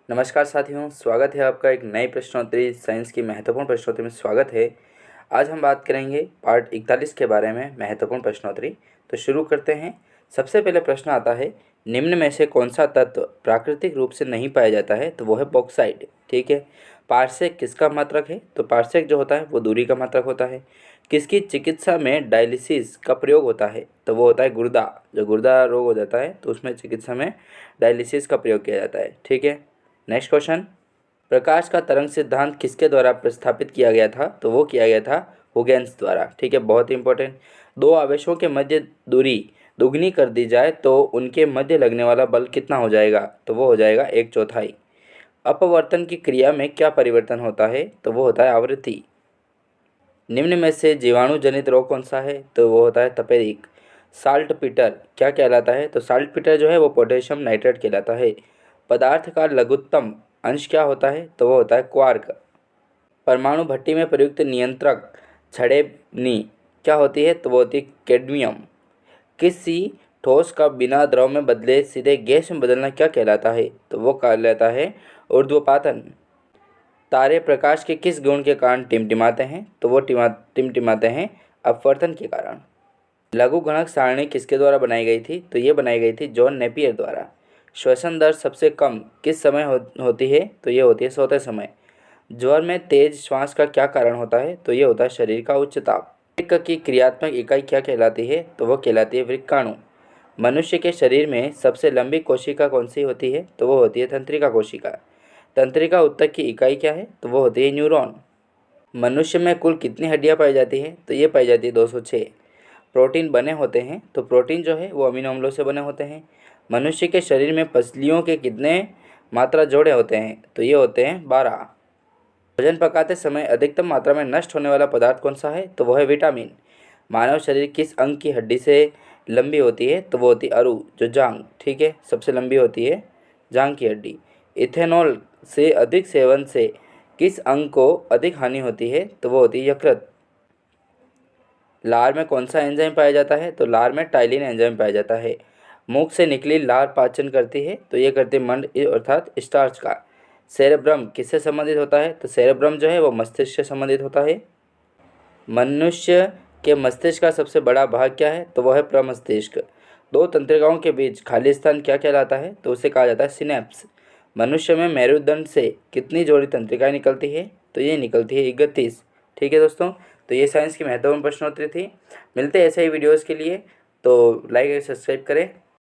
नमस्कार साथियों, स्वागत है आपका एक नई प्रश्नोत्तरी साइंस की महत्वपूर्ण प्रश्नोत्तरी में स्वागत है। आज हम बात करेंगे पार्ट 41 के बारे में, महत्वपूर्ण प्रश्नोत्तरी। तो शुरू करते हैं। सबसे पहले प्रश्न आता है, निम्न में से कौन सा तत्व प्राकृतिक रूप से नहीं पाया जाता है? तो वो है बॉक्साइट। ठीक है। पारसेक किसका मात्रक है? तो पारसेक जो होता है वो दूरी का मात्रक होता है। किसकी चिकित्सा में डायलिसिस का प्रयोग होता है? तो वो होता है गुर्दा। जो गुर्दा रोग हो जाता है तो उसमें चिकित्सा में डायलिसिस का प्रयोग किया जाता है। ठीक है। नेक्स्ट क्वेश्चन, प्रकाश का तरंग सिद्धांत किसके द्वारा प्रस्तावित किया गया था? तो वो किया गया था हुगेन्स द्वारा। ठीक है, बहुत इंपॉर्टेंट। दो आवेशों के मध्य दूरी दुगनी कर दी जाए तो उनके मध्य लगने वाला बल कितना हो जाएगा? तो वो हो जाएगा 1/4। अपवर्तन की क्रिया में क्या परिवर्तन होता है? तो वो होता है आवृत्ति। निम्न में से जीवाणु जनित रोग कौन सा है? तो वो होता है तपेदिक। साल्ट पीटर क्या कहलाता है? तो साल्ट पीटर जो है वो पोटेशियम नाइट्रेट कहलाता है। पदार्थ का लघुत्तम अंश क्या होता है? तो वो होता है क्वार्क। परमाणु भट्टी में प्रयुक्त नियंत्रक छड़ेबनी क्या होती है? तो वो होती है कैडमियम। किसी ठोस का बिना द्रव में बदले सीधे गैस में बदलना क्या कहलाता है? तो वो कहलाता है ऊर्ध्वपातन। तारे प्रकाश के किस गुण के कारण टिमटिमाते हैं? तो वो टिमटिमाते हैं अपवर्तन के कारण। लघु गणक सारणी किसके द्वारा बनाई गई थी? तो ये बनाई गई थी जॉन नेपियर द्वारा। श्वसन दर सबसे कम किस समय होती है? तो ये होती है सोते समय। ज्वर में तेज श्वास का क्या कारण होता है? तो ये होता है शरीर का उच्च ताप। वृक्क की क्रियात्मक इकाई क्या कहलाती है? तो वो कहलाती है वृक्काणु। मनुष्य के शरीर में सबसे लंबी कोशिका कौन सी होती है? तो वो होती है तंत्रिका कोशिका। तंत्रिका ऊतक की इकाई क्या है? तो वो होती है न्यूरॉन। मनुष्य में कुल कितनी हड्डियां पाई जाती हैं? तो ये पाई जाती है 206। प्रोटीन बने होते हैं, तो प्रोटीन जो है वो अमीनो अम्लों से बने होते हैं। मनुष्य के शरीर में पसलियों के कितने मात्रा जोड़े होते हैं? तो ये होते हैं 12। भोजन पकाते समय अधिकतम मात्रा में नष्ट होने वाला पदार्थ कौन सा है? तो वो है विटामिन। मानव शरीर किस अंग की हड्डी से लंबी होती है? तो वो होती है अरू, जो जांग। ठीक है, सबसे लंबी होती है जांग की हड्डी। इथेनॉल से अधिक सेवन से किस अंग को अधिक हानि होती है? तो वो होती है यकृत। लार में कौन सा एंजाइम पाया जाता है? तो लार में टाइलिन एंजाइम पाया जाता है। मुख से निकली लार पाचन करती है, तो ये करती है मंड अर्थात स्टार्च का। सेरेब्रम किससे संबंधित होता है? तो सेरेब्रम जो है वो मस्तिष्क से संबंधित होता है। मनुष्य के मस्तिष्क का सबसे बड़ा भाग क्या है? तो वह है प्रमस्तिष्क। दो तंत्रिकाओं के बीच खाली स्थान क्या कहलाता है? तो उसे कहा जाता है सिनेप्स। मनुष्य में मेरुदंड से कितनी जोड़ी तंत्रिकाएं निकलती है? तो ये निकलती है 31। ठीक है दोस्तों, तो ये साइंस की महत्वपूर्ण प्रश्नोत्तरी थी। मिलते हैं ऐसे ही वीडियोज़ के लिए, तो लाइक और सब्सक्राइब करें।